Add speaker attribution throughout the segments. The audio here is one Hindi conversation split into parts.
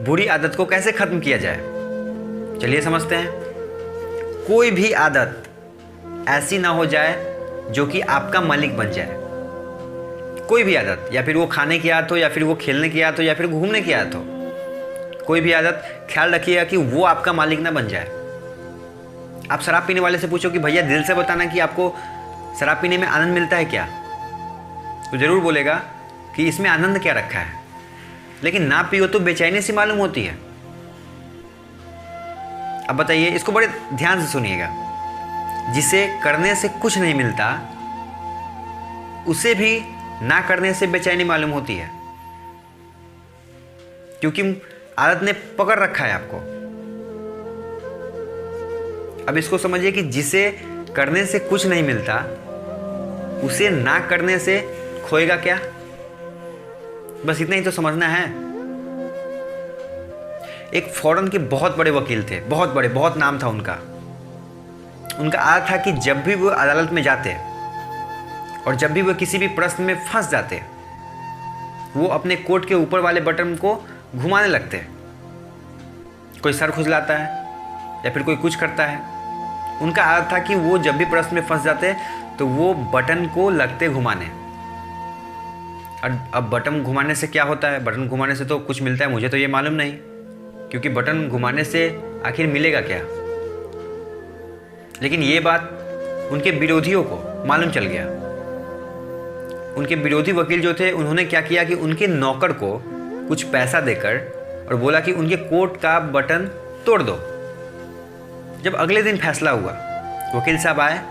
Speaker 1: बुरी आदत को कैसे खत्म किया जाए, चलिए समझते हैं। कोई भी आदत ऐसी ना हो जाए जो कि आपका मालिक बन जाए। कोई भी आदत, या फिर वो खाने की आदत हो, या फिर वो खेलने की आदत हो, या फिर घूमने की आदत हो, कोई भी आदत ख्याल रखिएगा कि वो आपका मालिक ना बन जाए। आप शराब पीने वाले से पूछो कि भैया दिल से बताना कि आपको शराब पीने में आनंद मिलता है क्या, तो ज़रूर बोलेगा कि इसमें आनंद क्या रखा है। लेकिन ना पियो तो बेचैनी सी मालूम होती है। अब बताइए, इसको बड़े ध्यान से सुनिएगा। जिसे करने से कुछ नहीं मिलता उसे भी ना करने से बेचैनी मालूम होती है, क्योंकि आदत ने पकड़ रखा है आपको। अब इसको समझिए कि जिसे करने से कुछ नहीं मिलता उसे ना करने से खोएगा क्या। बस इतना ही तो समझना है। एक फॉरेन के बहुत बड़े वकील थे, बहुत बड़े, बहुत नाम था उनका। उनका आदत था कि जब भी वो अदालत में जाते और जब भी वो किसी भी प्रश्न में फंस जाते, वो अपने कोट के ऊपर वाले बटन को घुमाने लगते। कोई सर खुजलाता है या फिर कोई कुछ करता है, उनका आदत था कि वो जब भी प्रश्न में फंस जाते तो वो बटन को लगते घुमाने। और अब बटन घुमाने से क्या होता है? बटन घुमाने से तो कुछ मिलता है, मुझे तो ये मालूम नहीं, क्योंकि बटन घुमाने से आखिर मिलेगा क्या। लेकिन ये बात उनके विरोधियों को मालूम चल गया। उनके विरोधी वकील जो थे, उन्होंने क्या किया कि उनके नौकर को कुछ पैसा देकर और बोला कि उनके कोट का बटन तोड़ दो। जब अगले दिन फैसला हुआ, वकील साहब आए,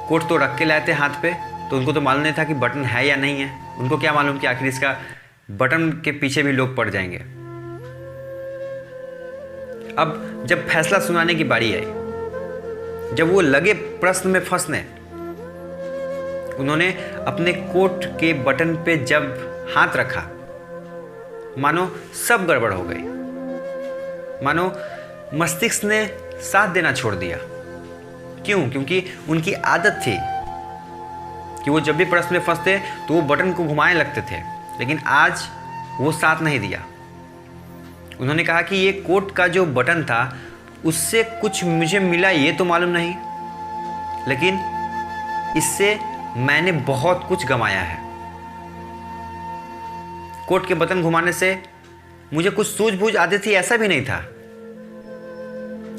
Speaker 1: कोट तो रख के लाए थे हाथ पे, तो उनको तो मालूम नहीं था कि बटन है या नहीं है। उनको क्या मालूम कि आखिर इसका बटन के पीछे भी लोग पड़ जाएंगे। अब जब फैसला सुनाने की बारी आई, जब वो लगे प्रश्न में फंसने, उन्होंने अपने कोट के बटन पे जब हाथ रखा, मानो सब गड़बड़ हो गई। मानो मस्तिष्क ने साथ देना छोड़ दिया। क्यों? क्योंकि उनकी आदत थी कि वो जब भी प्रश्न में फंसते तो वो बटन को घुमाने लगते थे, लेकिन आज वो साथ नहीं दिया। उन्होंने कहा कि ये कोट का जो बटन था उससे कुछ मुझे मिला ये तो मालूम नहीं, लेकिन इससे मैंने बहुत कुछ गंवाया है। कोट के बटन घुमाने से मुझे कुछ सूझबूझ आती थी ऐसा भी नहीं था,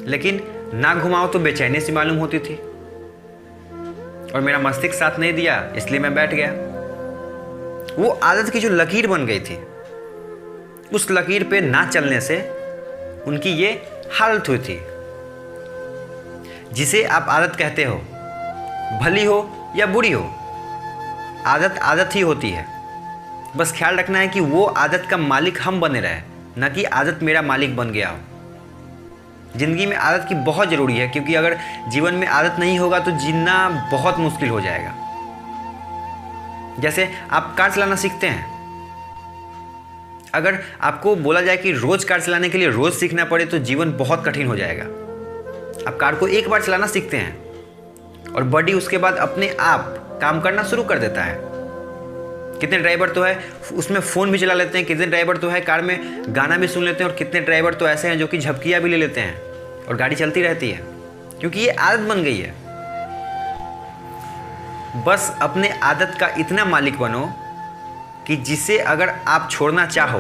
Speaker 1: लेकिन ना घुमाओ तो बेचैनी सी मालूम होती थी, और मेरा मस्तिष्क साथ नहीं दिया, इसलिए मैं बैठ गया। वो आदत की जो लकीर बन गई थी, उस लकीर पे ना चलने से उनकी ये हालत हुई थी। जिसे आप आदत कहते हो, भली हो या बुरी हो, आदत आदत ही होती है। बस ख्याल रखना है कि वो आदत का मालिक हम बने रहे, न कि आदत मेरा मालिक बन गया हो। जिंदगी में आदत की बहुत ज़रूरी है, क्योंकि अगर जीवन में आदत नहीं होगा तो जीना बहुत मुश्किल हो जाएगा। जैसे आप कार चलाना सीखते हैं, अगर आपको बोला जाए कि रोज़ कार चलाने के लिए रोज़ सीखना पड़े तो जीवन बहुत कठिन हो जाएगा। आप कार को एक बार चलाना सीखते हैं और बॉडी उसके बाद अपने आप काम करना शुरू कर देता है। कितने ड्राइवर तो है उसमें फ़ोन भी चला लेते हैं, कितने ड्राइवर तो है कार में गाना भी सुन लेते हैं, और कितने ड्राइवर तो ऐसे हैं जो कि झपकियाँ भी ले लेते हैं और गाड़ी चलती रहती है, क्योंकि ये आदत बन गई है। बस अपने आदत का इतना मालिक बनो कि जिसे अगर आप छोड़ना चाहो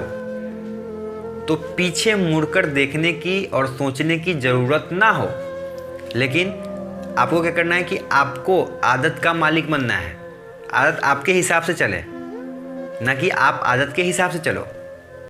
Speaker 1: तो पीछे मुड़कर देखने की और सोचने की ज़रूरत ना हो। लेकिन आपको क्या करना है कि आपको आदत का मालिक बनना है। आदत आपके हिसाब से चले, ना कि आप आदत के हिसाब से चलो।